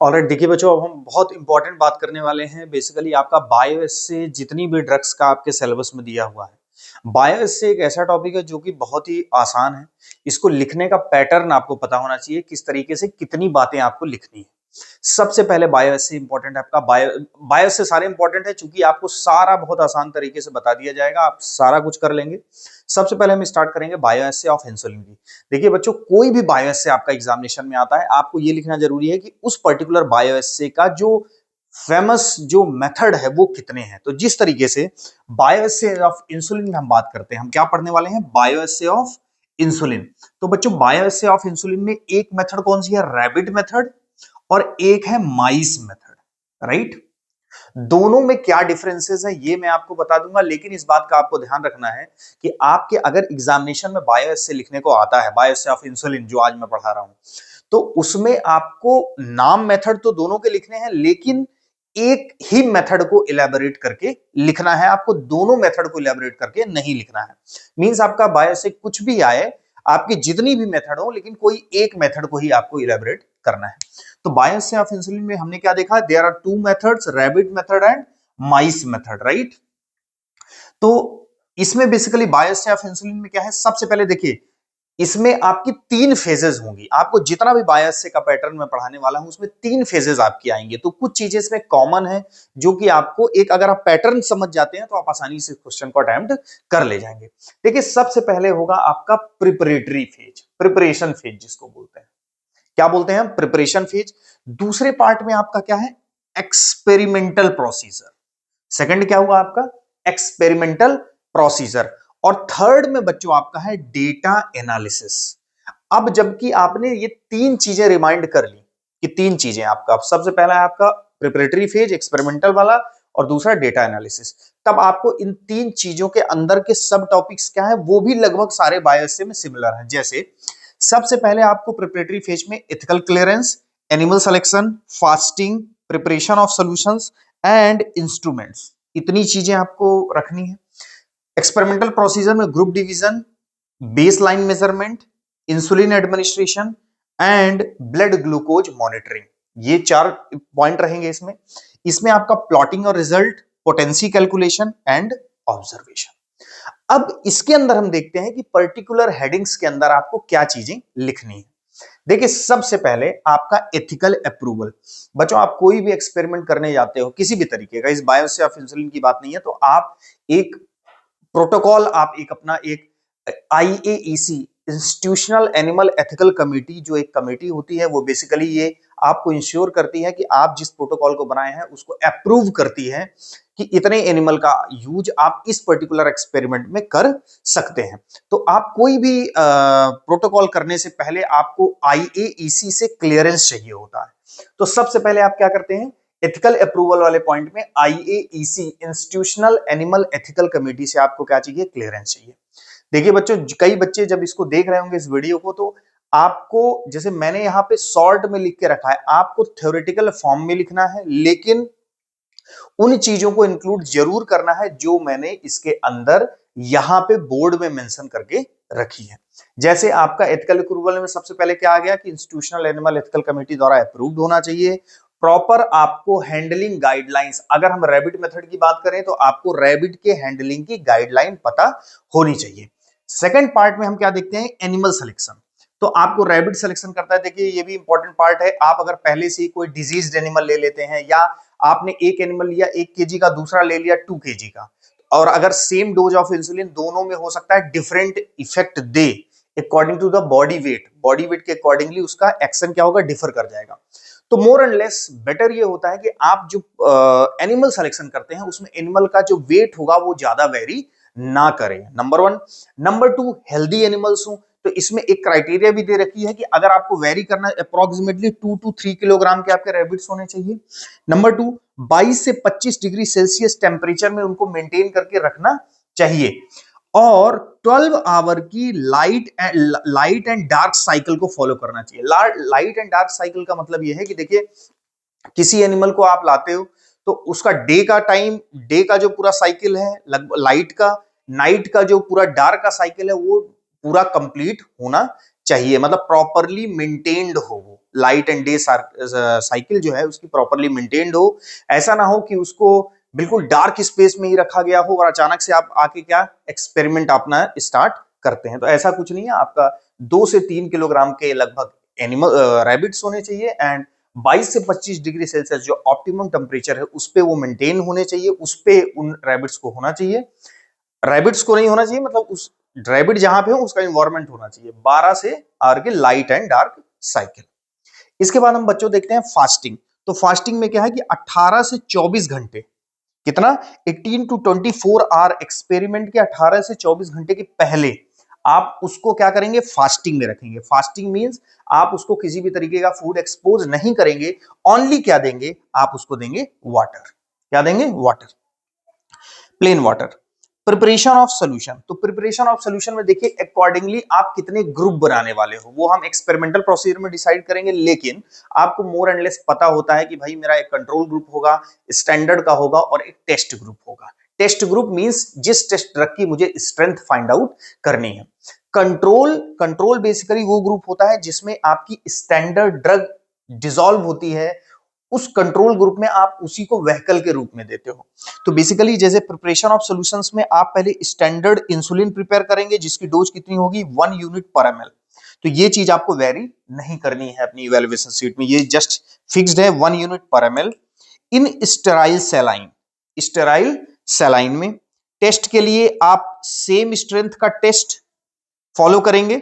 Alright, देखिए बच्चों, अब हम बहुत इंपॉर्टेंट बात करने वाले हैं। बेसिकली आपका बायो से जितनी भी ड्रग्स का आपके सिलेबस में दिया हुआ है, बायो से एक ऐसा टॉपिक है जो कि बहुत ही आसान है। इसको लिखने का पैटर्न आपको पता होना चाहिए, किस तरीके से कितनी बातें आपको लिखनी है। सबसे पहले बायो से इंपॉर्टेंट है आपका बायो से सारे इंपॉर्टेंट है, चूंकि आपको सारा बहुत आसान तरीके से बता दिया जाएगा, आप सारा कुछ कर लेंगे। सबसे पहले हम स्टार्ट करेंगे बायो एसे ऑफ इंसुलिन की। देखिए बच्चों, कोई भी बायो एसे आपका एग्जामिनेशन में आता है, आपको ये लिखना जरूरी है कि उस पर्टिकुलर बायो एसे का जो फेमस जो मेथड है वो कितने हैं। तो जिस तरीके से बायो एसे ऑफ इंसुलिन में हम बात करते हैं, हम क्या पढ़ने वाले हैं? Bio essay of insulin. तो बच्चों, बायो एसे ऑफ इंसुलिन में एक मेथड कौन सी है? रैबिट मेथड, और एक है माइस मेथड, राइट। दोनों में क्या डिफरेंसेस है ये मैं आपको बता दूंगा, लेकिन इस बात का आपको ध्यान रखना है कि आपके अगर एग्जामिनेशन में बायोएस से लिखने को आता है, बायोएस ऑफ इंसुलिन जो आज मैं पढ़ा रहा हूं, तो उसमें आपको नाम मेथड तो दोनों के लिखने हैं, लेकिन एक ही मेथड को इलेबोरेट करके लिखना है। आपको दोनों मेथड को इलेबोरेट करके नहीं लिखना है। मींस आपका बायो से कुछ भी आए, आपकी जितनी भी मेथड हो, लेकिन कोई एक मेथड को ही आपको इलेबोरेट करना है। तो बायस से ऑफ इंसुलिन में हमने क्या देखा? There are two methods, rabbit method and mice method, right. तो इसमें बेसिकली बायस से ऑफ इंसुलिन में क्या है? सबसे पहले देखिए, इसमें आपकी तीन फेजेस होंगी। आपको जितना भी बायस से का पैटर्न में पढ़ाने वाला हूं, उसमें तीन फेजेस आपकी आएंगे। तो कुछ चीजें इसमें कॉमन है, जो कि आपको एक, अगर आप पैटर्न समझ जाते हैं तो आप आसानी से क्वेश्चन को अटेम्प्ट कर ले जाएंगे। देखिए, सबसे पहले होगा आपका प्रिपरेटरी फेज, प्रिपरेशन फेज जिसको बोलते हैं। क्या बोलते हैं हम? Preparation phase. दूसरे पार्ट में आपका क्या है? Experimental procedure. सेकंड क्या हुआ आपका? Experimental procedure. और थर्ड में बच्चों आपका है डेटा एनालिसिस। अब जबकि आपने ये तीन चीजें रिमाइंड कर ली कि तीन चीजें आपका, सबसे पहला है आपका प्रिपरेटरी फेज, एक्सपेरिमेंटल वाला, और दूसरा डेटा एनालिसिस। तब आपको इन तीन चीजों के अंदर के सब टॉपिक्स क्या है, वो भी लगभग सारे बायोएसए में सिमिलर हैं। जैसे सबसे पहले आपको प्रिपरेटरी फेज में ethical clearance, animal selection, fasting, preparation of solutions and instruments, इतनी चीजें आपको रखनी है। एक्सपेरिमेंटल प्रोसीजर में group division, base line measurement, insulin administration and blood glucose monitoring, ये चार पॉइंट रहेंगे इसमें। इसमें आपका प्लॉटिंग और result, potency calculation and observation. अब इसके अंदर हम देखते हैं कि पर्टिकुलर हेडिंग्स के अंदर आपको क्या चीजें लिखनी है। देखिए, सबसे पहले आपका एथिकल अप्रूवल। बच्चों, आप कोई भी एक्सपेरिमेंट करने जाते हो किसी भी तरीके का, इस बायोस ऑफ इंसुलिन की बात नहीं है, तो आप एक प्रोटोकॉल, आप एक अपना एक आईएईसी, इंस्टीट्यूशनल एनिमल एथिकल कमेटी, जो एक कमेटी होती है, वो बेसिकली ये आपको इंश्योर करती है कि आप जिस प्रोटोकॉल को बनाए हैं उसको अप्रूव करती है कि इतने एनिमल का यूज आप इस पर्टिकुलर एक्सपेरिमेंट में कर सकते हैं। तो आप कोई भी प्रोटोकॉल करने से पहले आपको आईएईसी से क्लियरेंस चाहिए होता है। तो सबसे पहले आप क्या करते हैं? एथिकल अप्रूवल वाले पॉइंट में आईएईसी, इंस्टीट्यूशनल एनिमल एथिकल कमेटी से आपको क्या चाहिए? क्लियरेंस चाहिए। देखिए बच्चों, कई बच्चे जब इसको देख रहे होंगे इस वीडियो को, तो आपको, जैसे मैंने यहां पे शॉर्ट में लिख के रखा है, आपको थ्योरेटिकल फॉर्म में लिखना है, लेकिन उन चीजों को इंक्लूड जरूर करना है जो मैंने इसके अंदर यहां पे बोर्ड में मेंशन करके रखी है। जैसे आपका एथिकल अप्रूवल में सबसे पहले क्या आ गया कि इंस्टीट्यूशनल एनिमल एथिकल कमेटी द्वारा अप्रूव्ड होना चाहिए। प्रॉपर आपको हैंडलिंग गाइडलाइंस, अगर हम रैबिट मेथड की बात करें तो आपको रैबिट के हैंडलिंग की गाइडलाइन पता होनी चाहिए। सेकंड पार्ट में हम क्या देखते हैं? Animal selection. तो आपको रैबिट सिलेक्शन करता है। देखिए, ये भी इंपॉर्टेंट पार्ट है। आप अगर पहले से ही कोई डिजीज्ड एनिमल ले लेते हैं, या आपने एक एनिमल लिया 1 kg का, दूसरा ले लिया 2 kg का, और अगर सेम डोज ऑफ इंसुलिन, दोनों में हो सकता है डिफरेंट इफेक्ट दे according to the body weight के अकॉर्डिंगली उसका एक्शन क्या होगा? डिफर कर जाएगा। तो मोर एंड लेस बेटर ये होता है कि आप जो एनिमल सिलेक्शन करते हैं उसमें एनिमल का जो वेट होगा वो ज्यादा वेरी ना करें, number one. Number two, healthy animals हो, तो इसमें एक क्राइटेरिया भी दे रखी है कि अगर आपको वेरी करना है, अप्रोक्सीमेटली 2 to 3 किलोग्राम के आपके रैबिट्स होने चाहिए। नंबर टू, 22 से 25 डिग्री सेल्सियस टेम्परेचर में उनको मेंटेन करके रखना चाहिए, और 12 आवर की लाइट एंड डार्क साइकिल को फॉलो करना चाहिए। लाइट एंड डार्क साइकिल का मतलब यह है कि देखिए, किसी एनिमल को आप लाते हो तो उसका डे का टाइम, डे का जो पूरा साइकिल है लाइट का, नाइट का जो पूरा डार्क का साइकिल है, वो पूरा कंप्लीट होना चाहिए, मतलब प्रॉपरली मेंटेन्ड हो, वो लाइट एंड डे साइकिल जो है उसकी प्रॉपरली मेंटेन्ड हो। ऐसा ना हो कि उसको बिल्कुल डार्क स्पेस में ही रखा गया हो और अचानक से आप आके क्या एक्सपेरिमेंट अपना स्टार्ट करते हैं। तो ऐसा कुछ नहीं है, आपका 2 से 3 किलोग्राम के लगभग एनिमल रैबिट्स होने चाहिए एंड 22 से 25 डिग्री सेल्सियस जो ऑप्टिमम टेम्परेचर है उस पे वो मेंटेन होने चाहिए, उस पे उन रैबिट्स को होना चाहिए। रैबिट्स को नहीं होना चाहिए, मतलब उस रैबिट जहां पे हो उसका इन्वायरमेंट होना चाहिए 12 से आवर के लाइट एंड डार्क साइकिल। इसके बाद हम बच्चों देखते हैं फास्टिंग। तो फास्टिंग में क्या है कि 18 से 24 घंटे, कितना 18 टू 24 आवर एक्सपेरिमेंट के 18 से 24 घंटे के पहले आप उसको क्या करेंगे, फास्टिंग में रखेंगे। फास्टिंग मींस आप उसको किसी भी तरीके का फूड एक्सपोज नहीं करेंगे, ओनली क्या देंगे, आप उसको देंगे वाटर। क्या देंगे, water, plain water. Preparation of solution, तो प्रिपरेशन ऑफ सोल्यूशन में देखिए अकॉर्डिंगली आप कितने ग्रुप बनाने वाले हो वो हम एक्सपेरिमेंटल प्रोसीजर में डिसाइड करेंगे, लेकिन आपको मोर एंड लेस पता होता है कि भाई मेरा एक कंट्रोल ग्रुप होगा, स्टैंडर्ड का होगा और एक टेस्ट ग्रुप होगा। टेस्ट ग्रुप मींस जिस टेस्ट ड्रग की मुझे स्ट्रेंथ फाइंड आउट करनी है। कंट्रोल बेसिकली वो ग्रुप होता है जिसमें आपकी स्टैंडर्ड ड्रग डिसॉल्व होती है, उस कंट्रोल ग्रुप में आप उसी को व्हीकल के रूप में देते हो। तो बेसिकली जैसे प्रिपरेशन ऑफ सॉल्यूशंस में आप पहले स्टैंडर्ड इंसुलिन प्रिपेयर करेंगे जिसकी डोज कितनी होगी 1 यूनिट पर एमएल। तो ये चीज आपको वेरी नहीं करनी है अपनी इवैल्यूएशन शीट में, ये जस्ट फिक्स्ड है 1 यूनिट पर एमएल इन स्टेराइल सेलाइन। स्टेराइल सेलाइन में टेस्ट के लिए आप सेम स्ट्रेंथ का टेस्ट फॉलो करेंगे,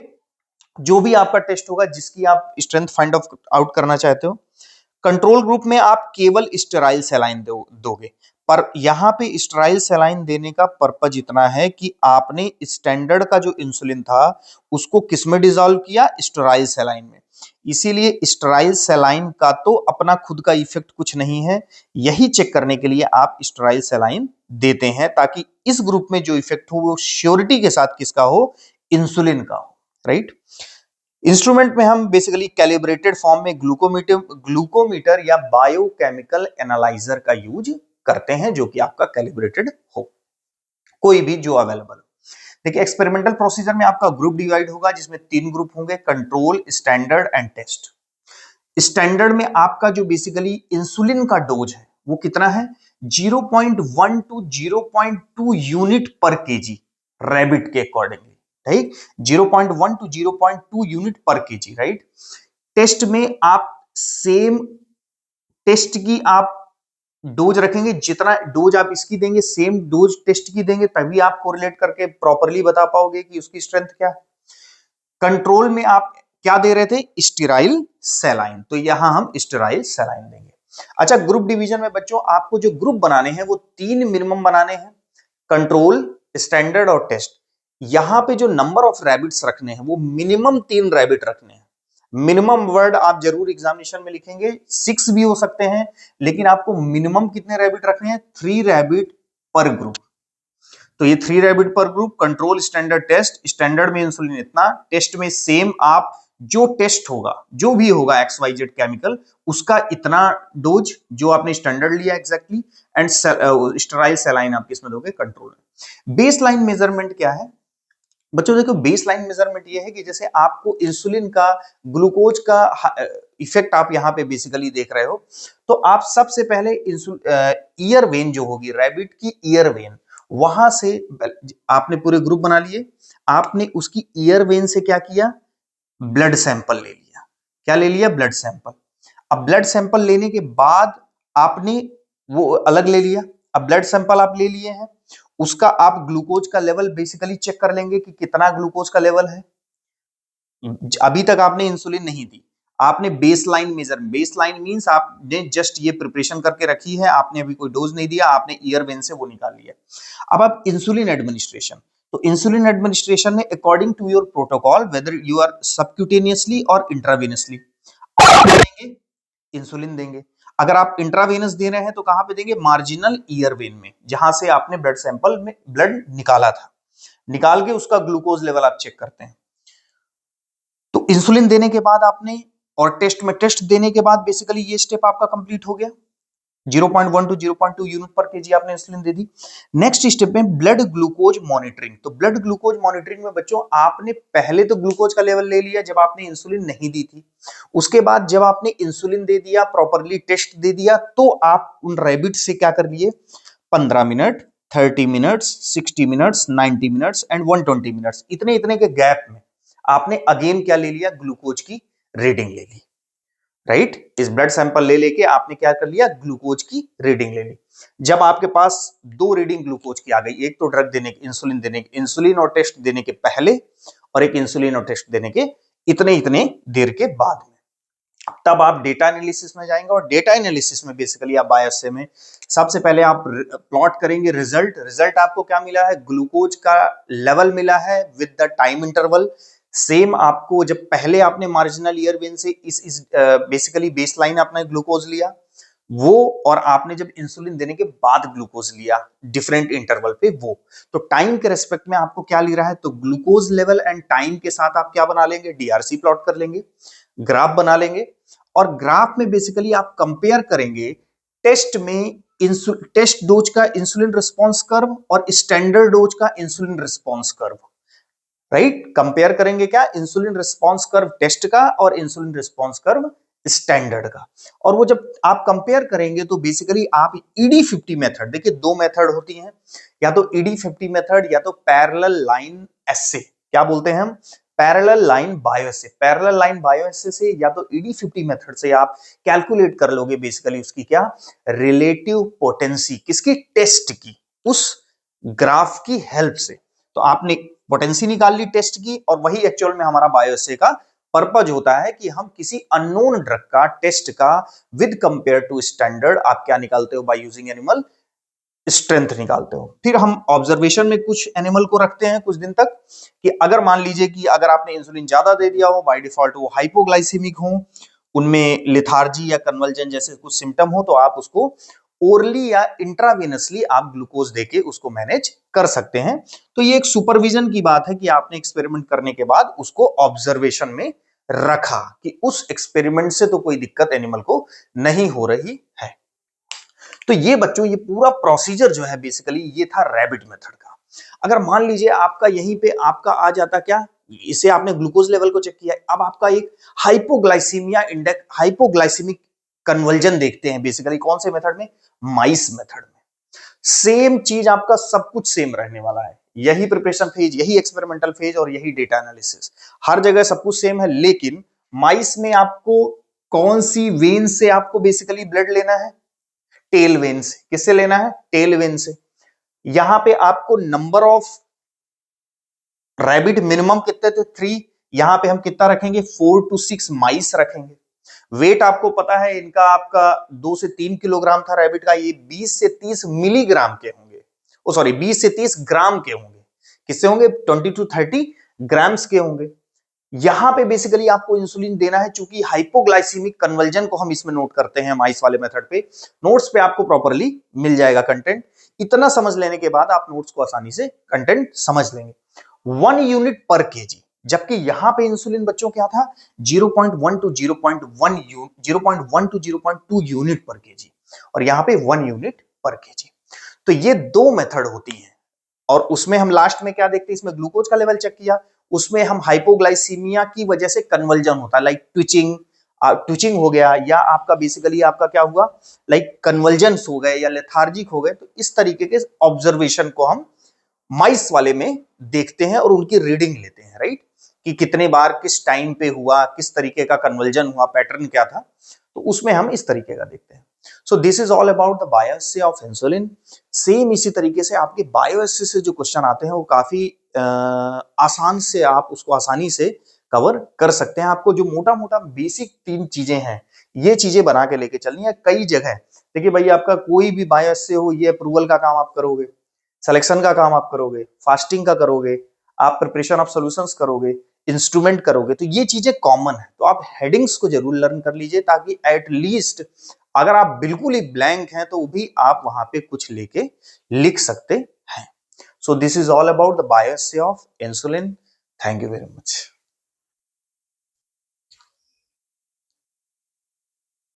जो भी आपका टेस्ट होगा जिसकी आप स्ट्रेंथ फाइंड आउट करना चाहते हो। कंट्रोल ग्रुप में आप केवल स्टेराइल सेलाइन दोगे, पर यहां पे स्टेराइल सेलाइन देने का पर्पज इतना है कि आपने स्टैंडर्ड का जो इंसुलिन था उसको किस में डिसॉल्व किया, स्टेराइल सेलाइन में। इसीलिए स्टेराइल सेलाइन का तो अपना खुद का इफेक्ट कुछ नहीं है, यही चेक करने के लिए आप स्टेराइल सेलाइन देते हैं ताकि इस ग्रुप में जो इफेक्ट हो वो श्योरिटी के साथ किसका हो, इंसुलिन का हो, राइट। इंस्ट्रूमेंट में हम बेसिकली कैलिब्रेटेड फॉर्म में ग्लूकोमीटर या बायोकेमिकल एनालाइजर का यूज करते हैं जो कि आपका कैलिब्रेटेड हो, कोई भी जो अवेलेबल हो। देखिए एक्सपेरिमेंटल प्रोसीजर में आपका ग्रुप डिवाइड होगा जिसमें 3 ग्रुप होंगे, control, standard and test. Standard में आपका जो बेसिकली इंसुलिन का डोज है वो कितना है, 0.1 टू 0.2 यूनिट पर केजी रैबिट के अकॉर्डिंगली, राइट। 0.1 टू 0.2 यूनिट पर केजी, राइट। टेस्ट में आप सेम टेस्ट की आप डोज रखेंगे, जितना डोज आप इसकी देंगे सेम डोज टेस्ट की देंगे, तभी आप कोरिलेट करके प्रॉपरली बता पाओगे कि उसकी स्ट्रेंथ क्या है। कंट्रोल में आप क्या दे रहे थे, स्टेराइल सेलाइन, तो यहां हम स्टेराइल सेलाइन देंगे। अच्छा, ग्रुप डिवीजन में बच्चों आपको जो ग्रुप बनाने हैं वो 3 मिनिमम बनाने हैं, कंट्रोल, स्टैंडर्ड और टेस्ट। यहां पे जो नंबर ऑफ रैबिट्स रखने हैं वो मिनिमम 3 रैबिट रखने हैं। मिनिमम वर्ड आप जरूर एग्जामिनेशन में लिखेंगे, 6 भी हो सकते हैं, लेकिन आपको मिनिमम कितने रैबिट रखने हैं, 3 रैबिट पर ग्रुप। तो ये 3 रैबिट पर group, control, standard, test. Standard में इंसुलिन इतना, टेस्ट में सेम आप जो टेस्ट होगा जो भी होगा XYZ केमिकल उसका इतना डोज जो आपने स्टैंडर्ड लिया एग्जैक्टली, एंड स्टेराइल सेलाइन आप किसमें दोगे, कंट्रोल में। बेस लाइन मेजरमेंट क्या है बच्चों, देखो बेस लाइन मेजरमेंट ये है कि जैसे आपको इंसुलिन का, ग्लूकोज का इफेक्ट आप यहाँ पे बेसिकली देख रहे हो, तो आप सबसे पहले ईयर वेन जो होगी रैबिट की ईयर वेन, वहां से आपने पूरे ग्रुप बना लिए, आपने उसकी ईयर वेन से क्या किया, ब्लड सैंपल ले लिया। क्या ले लिया, ब्लड सैंपल। अब ब्लड सैंपल लेने के बाद आपने वो अलग ले लिया, अब ब्लड सैंपल आप ले लिए हैं, उसका आप ग्लूकोज का लेवल बेसिकली चेक कर लेंगे कि कितना ग्लूकोज का लेवल है। अभी तक आपने इंसुलिन नहीं दी, आपने बेसलाइन मेजर, बेसलाइन मींस आपने जस्ट ये प्रिपरेशन करके रखी है, आपने अभी कोई डोज नहीं दिया, आपने ईयर वेन से वो निकाल लिया। अब आप इंसुलिन एडमिनिस्ट्रेशन, तो इंसुलिन एडमिनिस्ट्रेशन में according to your protocol whether you are subcutaneously और इंट्रावेनसली देंगे, इंसुलिन देंगे। अगर आप इंट्रावेनस दे रहे हैं तो कहां पे देंगे, मार्जिनल ईयर वेन में, जहां से आपने ब्लड सैंपल में ब्लड निकाला था, निकाल के उसका ग्लूकोज लेवल आप चेक करते हैं। तो इंसुलिन देने के बाद आपने और टेस्ट में टेस्ट देने के बाद बेसिकली ये स्टेप आपका कंप्लीट हो गया। 0.1 टू 0.2 यूनिट पर केजी आपने इंसुलिन दे दी। नेक्स्ट स्टेप में ब्लड ग्लूकोज मॉनिटरिंग। तो ब्लड ग्लूकोज मॉनिटरिंग में बच्चों आपने पहले तो ग्लूकोज का लेवल ले लिया जब आपने इंसुलिन नहीं दी थी, उसके बाद जब आपने इंसुलिन दे दिया, प्रॉपरली टेस्ट दे दिया, तो आप उन रैबिट से क्या कर लिए, 15 minute, 30 minutes, 60 minutes, 90 minutes and 120 minutes, इतने इतने के गैप में आपने अगेन क्या ले लिया, ग्लूकोज की रीडिंग ले ली। राइट, इस ब्लड सैंपल ले लेके आपने क्या कर लिया, ग्लूकोज की रीडिंग ले ली। जब आपके पास दो रीडिंग ग्लूकोज की आ गई, एक तो ड्रग देने की, इंसुलिन और टेस्ट देने के पहले, और एक इंसुलिन और टेस्ट देने के इतने इतने देर के बाद में, तब आप डेटा एनालिसिस में जाएंगे। और डेटा एनालिसिस में बेसिकली आप बायोअसे में सबसे पहले आप प्लॉट करेंगे रिजल्ट आपको क्या मिला है, ग्लूकोज का लेवल मिला है with the time interval. Same आपको जब पहले आपने मार्जिनल ईयर वेन से इस बेसिकली बेसलाइन आपने ग्लूकोज लिया वो, और आपने जब इंसुलिन देने के बाद ग्लूकोज लिया डिफरेंट इंटरवल पे वो, तो टाइम के रेस्पेक्ट में आपको क्या ले रहा है, तो ग्लूकोज लेवल एंड टाइम के साथ आप क्या बना लेंगे, डीआरसी प्लॉट कर लेंगे, ग्राफ बना लेंगे। और ग्राफ में बेसिकली आप कंपेयर करेंगे टेस्ट में टेस्ट डोज का इंसुलिन रिस्पांस कर्व और स्टैंडर्ड डोज का insulin response curve. Right, compare करेंगे क्या, इंसुलिन रिस्पांस कर्व टेस्ट का और इंसुलिन रिस्पांस कर्व स्टैंडर्ड का। और वो जब आप कंपेयर करेंगे तो बेसिकली आप ED50 मेथड, देखिए दो मेथड होती हैं, या तो ED50 मेथड या तो पैरेलल लाइन एस्से, क्या बोलते हैं हम, पैरेलल लाइन बायोअसे। पैरेलल लाइन बायोअसे से या तो ED50 मेथड से आप कैलकुलेट कर लोगे बेसिकली उसकी क्या, रिलेटिव पोटेंसी, किसकी, टेस्ट की, उस ग्राफ की हेल्प से। तो आपने पोटेंसी निकाल ली टेस्ट की, और वही एक्चुअल में हमारा बायोअसे का पर्पज होता है कि हम किसी अननोन ड्रग का टेस्ट का विद कंपेयर टू स्टैंडर्ड आप क्या निकालते हो, बाय यूजिंग एनिमल स्ट्रेंथ निकालते हो। फिर हम ऑब्जर्वेशन में कुछ एनिमल को रखते हैं कुछ दिन तक, कि अगर मान लीजिए कि अगर आपने इंसुलिन ज्यादा दे दिया हो, बाय डिफॉल्ट वो हाइपोग्लाइसेमिक हो, उनमें लिथार्जी या कन्वर्जन जैसे कुछ सिम्टम हो, तो आप उसको ओरली या इंट्रावेनसली आप ग्लूकोज देके उसको मैनेज कर सकते हैं। तो ये एक सुपरविजन की बात है कि आपने एक्सपेरिमेंट करने के बाद उसको ऑब्जर्वेशन में रखा कि उस एक्सपेरिमेंट से तो कोई दिक्कत एनिमल को नहीं हो रही है। तो ये बच्चों ये पूरा प्रोसीजर जो है बेसिकली ये था रैबिट मेथड का। अगर मान लीजिए आपका यहीं पे आपका आ जाता क्या, इसे आपने ग्लूकोज लेवल को चेक किया, अब आपका एक हाइपोग्लाइसीमिया इंडेक्स, हाइपोग्लाइसेमिक कन्वर्जन देखते हैं बेसिकली कौन से मेथड में, माइस मेथड में। सेम चीज आपका सब कुछ सेम रहने वाला है, यही प्रिपरेशन फेज, यही एक्सपेरिमेंटल फेज और यही डेटा एनालिसिस, हर जगह सब कुछ सेम है। लेकिन माइस में आपको कौन सी वेन से आपको बेसिकली ब्लड लेना है, टेल वेन से। किससे लेना है, टेल वेन से। यहां पे आपको नंबर ऑफ रैबिट मिनिमम कितने थे, 3, यहां पे हम कितना रखेंगे, 4 to 6 माइस रखेंगे। वेट आपको पता है इनका, आपका 2 से 3 किलोग्राम था रैबिट का, ये 20 से 30 मिलीग्राम के होंगे, ओ सॉरी 20 से 30 ग्राम के होंगे। किससे होंगे, 20 to 30 ग्राम्स के होंगे। यहां पे बेसिकली आपको इंसुलिन देना है, चूंकि हाइपोग्लाइसीमिक कन्वर्जन को हम इसमें नोट करते हैं माइस वाले मेथड पे, नोट्स पे आपको प्रॉपरली मिल जाएगा कंटेंट। इतना समझ लेने के बाद आप नोट्स को आसानी से कंटेंट समझ लेंगे। 1 यूनिट पर केजी, जबकि यहां पे इंसुलिन बच्चों क्या था, 0.1 टू 0.1 टू 0.2 यूनिट पर केजी, और यहां पे 1 यूनिट पर केजी। तो ये दो मेथड होती है, और उसमें हम लास्ट में क्या देखते हैं, इसमें ग्लूकोज का लेवल चेक किया, उसमें हम हाइपोग्लाइसीमिया की वजह से कन्वर्जन होता है, लाइक ट्विचिंग हो गया, या आपका बेसिकली आपका क्या हुआ, लाइक कन्वर्जन हो गए या लेथार्जिक हो गए। तो इस तरीके के ऑब्जर्वेशन को हम माइस वाले में देखते हैं और उनकी रीडिंग लेते हैं, राइट, कि कितने बार किस टाइम पे हुआ, किस तरीके का कन्वर्जन हुआ, पैटर्न क्या था, तो उसमें हम इस तरीके का देखते हैं। So this is all about the bioassay of insulin. Same इसी तरीके से आपके बायोअसे से जो क्वेश्चन आते हैं वो काफी आसान से आप उसको आसानी से कवर कर सकते हैं। आपको जो मोटा मोटा बेसिक 3 चीजें हैं, ये चीजें बना के लेके चलनी है। कई जगह देखिए भाई, आपका कोई भी बायोअसे हो, ये अप्रूवल का काम आप करोगे, सिलेक्शन का काम आप करोगे, फास्टिंग का करोगे, आप प्रिपरेशन ऑफ सॉल्यूशंस करोगे, इंस्ट्रूमेंट करोगे, तो ये चीजें कॉमन है। तो आप हेडिंग्स को जरूर लर्न कर लीजिए, ताकि एट लीस्ट अगर आप बिल्कुल ही ब्लैंक हैं तो भी आप वहां पे कुछ लेके लिख सकते हैं। So this is all about the bioassay of insulin. Thank you very much.